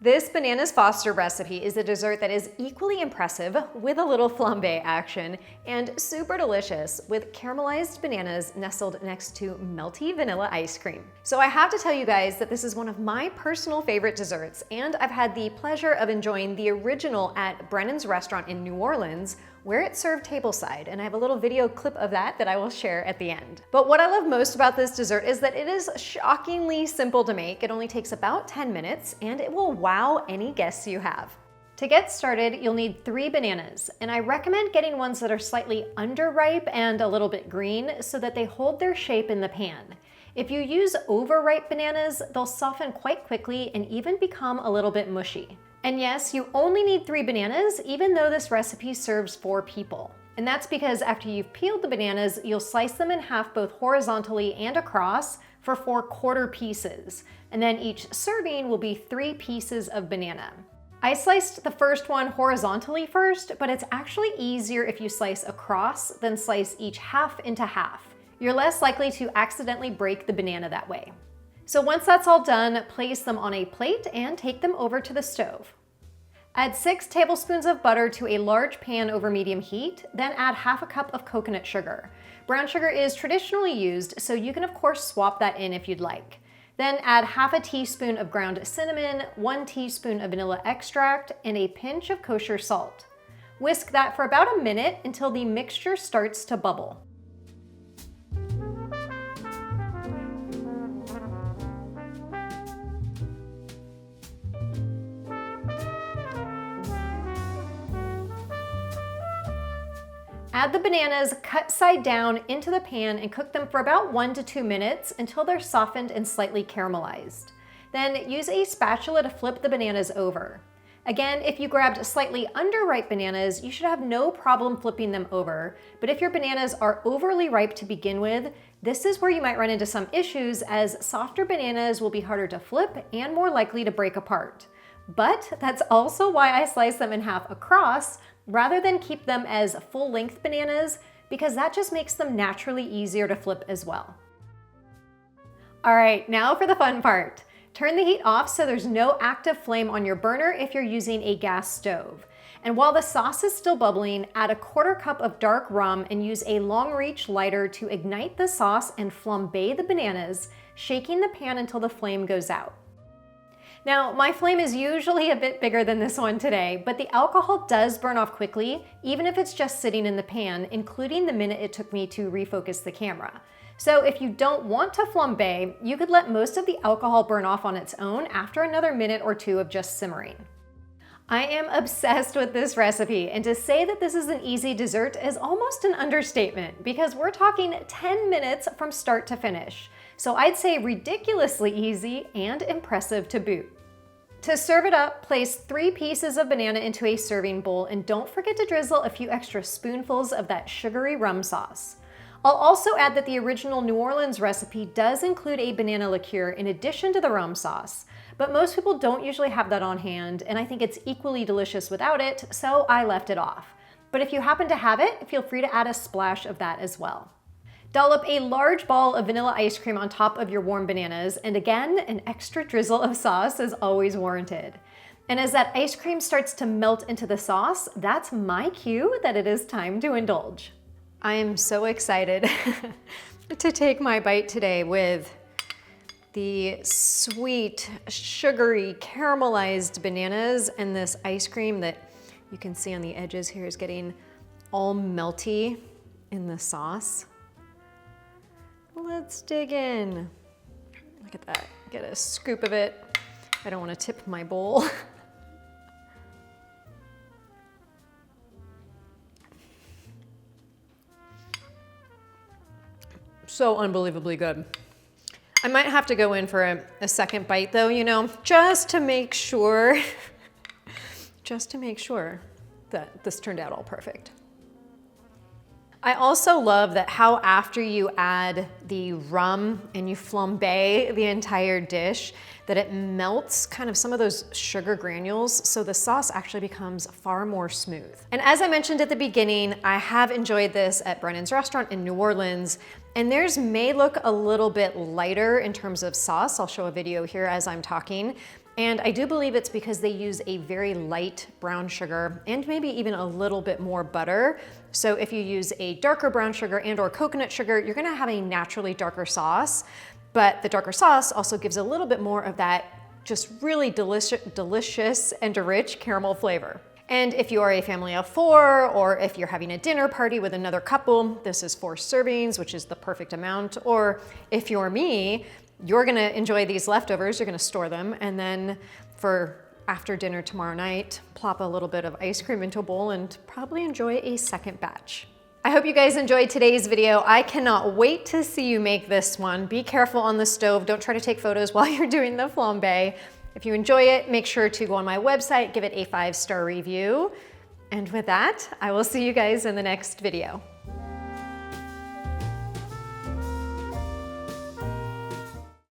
This Bananas Foster recipe is a dessert that is equally impressive with a little flambé action and super delicious with caramelized bananas nestled next to melty vanilla ice cream. So I have to tell you guys that this is one of my personal favorite desserts, and I've had the pleasure of enjoying the original at Brennan's restaurant in New Orleans, where it's served tableside, and I have a little video clip of that I will share at the end. But what I love most about this dessert is that it is shockingly simple to make. It only takes about 10 minutes, and it will wow any guests you have. To get started, you'll need 3 bananas, and I recommend getting ones that are slightly underripe and a little bit green so that they hold their shape in the pan. If you use overripe bananas, they'll soften quite quickly and even become a little bit mushy. And yes, you only need 3 bananas, even though this recipe serves 4 people. And that's because after you've peeled the bananas, you'll slice them in half both horizontally and across for 4 quarter pieces. And then each serving will be 3 pieces of banana. I sliced the first one horizontally first, but it's actually easier if you slice across than slice each half into half. You're less likely to accidentally break the banana that way. So once that's all done, place them on a plate and take them over to the stove. Add 6 tablespoons of butter to a large pan over medium heat, then add half a cup of coconut sugar. Brown sugar is traditionally used, so you can of course swap that in if you'd like. Then add half a teaspoon of ground cinnamon, 1 teaspoon of vanilla extract, and a pinch of kosher salt. Whisk that for about a minute until the mixture starts to bubble. Add the bananas cut side down into the pan and cook them for about 1 to 2 minutes until they're softened and slightly caramelized. Then use a spatula to flip the bananas over. Again, if you grabbed slightly underripe bananas, you should have no problem flipping them over. But if your bananas are overly ripe to begin with, this is where you might run into some issues, as softer bananas will be harder to flip and more likely to break apart. But that's also why I slice them in half across rather than keep them as full-length bananas, because that just makes them naturally easier to flip as well. All right, now for the fun part. Turn the heat off so there's no active flame on your burner if you're using a gas stove. And while the sauce is still bubbling, add a quarter cup of dark rum and use a long reach lighter to ignite the sauce and flambe the bananas, shaking the pan until the flame goes out. Now, my flame is usually a bit bigger than this one today, but the alcohol does burn off quickly, even if it's just sitting in the pan, including the minute it took me to refocus the camera. So if you don't want to flambe, you could let most of the alcohol burn off on its own after another minute or 2 of just simmering. I am obsessed with this recipe, and to say that this is an easy dessert is almost an understatement, because we're talking 10 minutes from start to finish. So I'd say ridiculously easy and impressive to boot. To serve it up, place 3 pieces of banana into a serving bowl, and don't forget to drizzle a few extra spoonfuls of that sugary rum sauce. I'll also add that the original New Orleans recipe does include a banana liqueur in addition to the rum sauce, but most people don't usually have that on hand, and I think it's equally delicious without it, so I left it off. But if you happen to have it, feel free to add a splash of that as well. Dollop a large ball of vanilla ice cream on top of your warm bananas, and again, an extra drizzle of sauce is always warranted. And as that ice cream starts to melt into the sauce, that's my cue that it is time to indulge. I am so excited to take my bite today with the sweet, sugary, caramelized bananas and this ice cream that you can see on the edges here is getting all melty in the sauce. Let's dig in. Look at that, get a scoop of it. I don't want to tip my bowl. So unbelievably good. I might have to go in for a second bite though, you know, just to make sure that this turned out all perfect. I also love that how after you add the rum and you flambe the entire dish, that it melts kind of some of those sugar granules, so the sauce actually becomes far more smooth. And as I mentioned at the beginning, I have enjoyed this at Brennan's restaurant in New Orleans, and theirs may look a little bit lighter in terms of sauce. I'll show a video here as I'm talking. And I do believe it's because they use a very light brown sugar and maybe even a little bit more butter. So if you use a darker brown sugar and or coconut sugar, you're gonna have a naturally darker sauce, but the darker sauce also gives a little bit more of that just really delicious and rich caramel flavor. And if you are a family of 4, or if you're having a dinner party with another couple, this is 4 servings, which is the perfect amount. Or if you're me, you're gonna enjoy these leftovers, you're gonna store them, and then for after dinner tomorrow night, plop a little bit of ice cream into a bowl and probably enjoy a second batch. I hope you guys enjoyed today's video. I cannot wait to see you make this one. Be careful on the stove. Don't try to take photos while you're doing the flambé. If you enjoy it, make sure to go on my website, give it a 5-star review. And with that, I will see you guys in the next video.